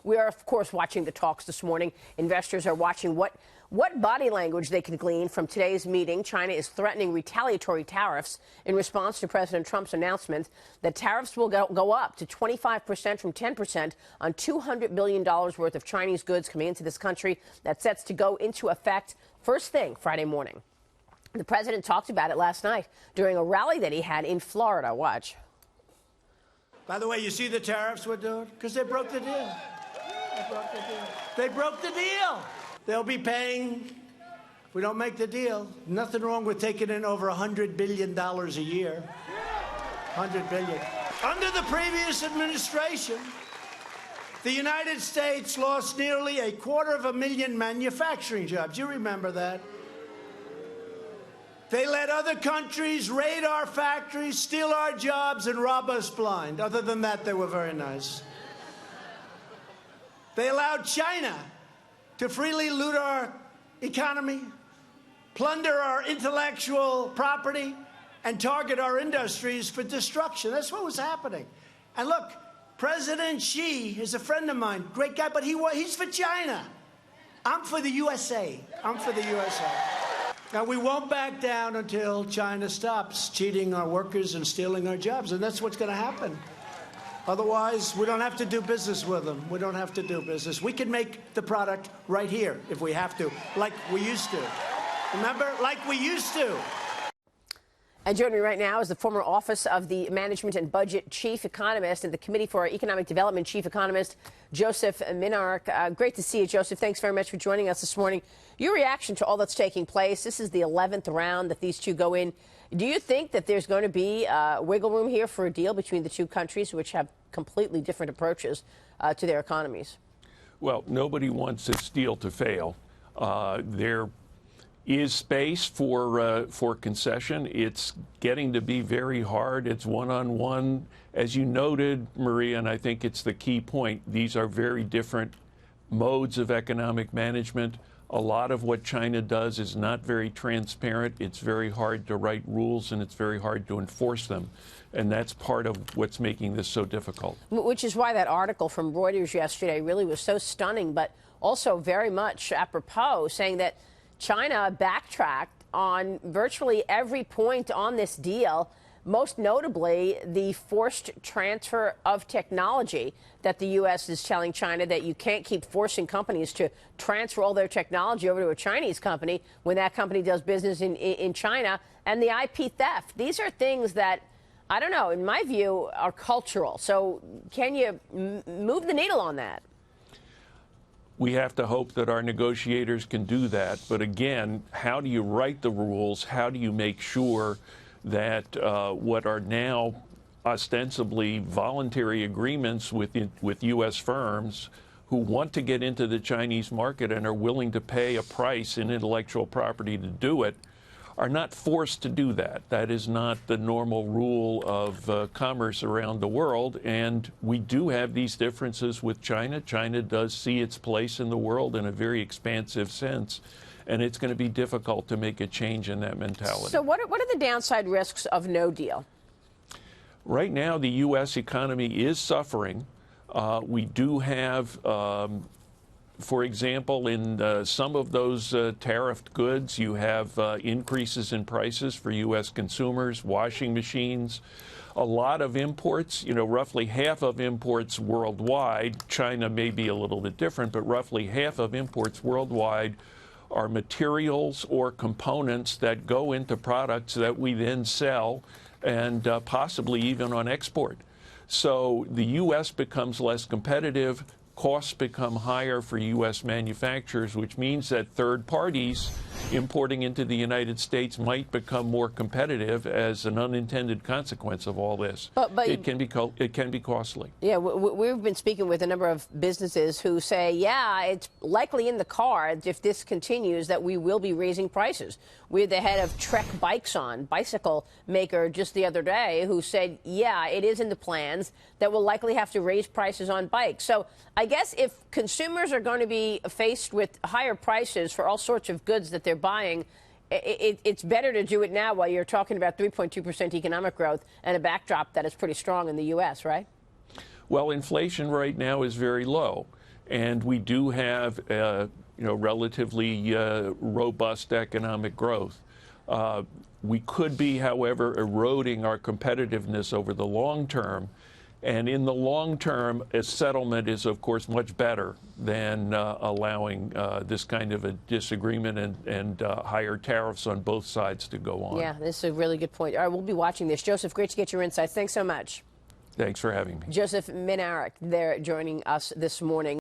We are, of course, watching the talks this morning. Investors are watching what body language they can glean from today's meeting. China is threatening retaliatory tariffs in response to President Trump's announcement that tariffs will go up to 25% from 10% on $200 billion worth of Chinese goods coming into this country. That's set to go into effect first thing Friday morning. The president talked about it last night during a rally that he had in Florida. Watch. By the way, you see the tariffs we're doing? Because they broke the deal. They broke the deal. They'll be paying, if we don't make the deal, nothing wrong with taking in over $100 billion a year. $100 billion. Under the previous administration, the United States lost nearly 250,000 manufacturing jobs. You remember that? They let other countries raid our factories, steal our jobs, and rob us blind. Other than that, they were very nice. They allowed China to freely loot our economy, plunder our intellectual property, and target our industries for destruction. That's what was happening. And look, President Xi is a friend of mine, great guy, but he's for China. I'm for the USA. I'm for the USA. Now, we won't back down until China stops cheating our workers and stealing our jobs, and that's what's going to happen. Otherwise, we don't have to do business with them. We don't have to do business. We can make the product right here if we have to, like we used to. Remember? Like we used to. And joining me right now is the former Office of the Management and Budget Chief Economist and the Committee for Economic Development Chief Economist, Joseph Minarik. Great to see you, Joseph. Thanks very much for joining us this morning. Your reaction to all that's taking place, this is the 11th round that these two go in. Do you think that there's going to be wiggle room here for a deal between the two countries, which have completely different approaches to their economies? Well, nobody wants this deal to fail. There is space for concession. It's getting to be very hard. It's one-on-one. As you noted, Maria, and I think it's the key point, these are very different modes of economic management. A lot of what China does is not very transparent. It's very hard to write rules, and it's very hard to enforce them. And that's part of what's making this so difficult. Which is why that article from Reuters yesterday really was so stunning, but also very much apropos, saying that China backtracked on virtually every point on this deal, most notably the forced transfer of technology that the U.S. is telling China that you can't keep forcing companies to transfer all their technology over to a Chinese company when that company does business in China, and the IP theft. These are things that, I don't know, in my view, are cultural. So can you move the needle on that? We have to hope that our negotiators can do that. But again, how do you write the rules? How do you make sure that what are now ostensibly voluntary agreements with U.S. firms who want to get into the Chinese market and are willing to pay a price in intellectual property to do it, are not forced to do that. That is not the normal rule of commerce around the world, and we do have these differences with China. China does see its place in the world in a very expansive sense, and it's going to be difficult to make a change in that mentality. So what are the downside risks of no deal? Right now, the U.S. economy is suffering. We do have for example, in some of those tariffed goods, you have increases in prices for U.S. consumers, washing machines, a lot of imports, roughly half of imports worldwide. China may be a little bit different, but roughly half of imports worldwide are materials or components that go into products that we then sell and possibly even on export. So the U.S. becomes less competitive. Costs become higher for U.S. manufacturers, which means that third parties importing into the United States might become more competitive as an unintended consequence of all this. But it can be costly. Yeah, we've been speaking with a number of businesses who say, yeah, it's likely in the cards if this continues that we will be raising prices. We had the head of Trek bicycle maker, just the other day, who said, yeah, it is in the plans that we'll likely have to raise prices on bikes. So I guess if consumers are going to be faced with higher prices for all sorts of goods that they're buying, it's better to do it now while you're talking about 3.2% economic growth and a backdrop that is pretty strong in the U.S., right? Well, inflation right now is very low. and we do have relatively robust economic growth. We could be, however, eroding our competitiveness over the long term. And in the long term, a settlement is, of course, much better than allowing this kind of a disagreement and higher tariffs on both sides to go on. Yeah, this is a really good point. All right, we'll be watching this. Joseph, great to get your insights. Thanks so much. Thanks for having me. Joseph Minarik there joining us this morning.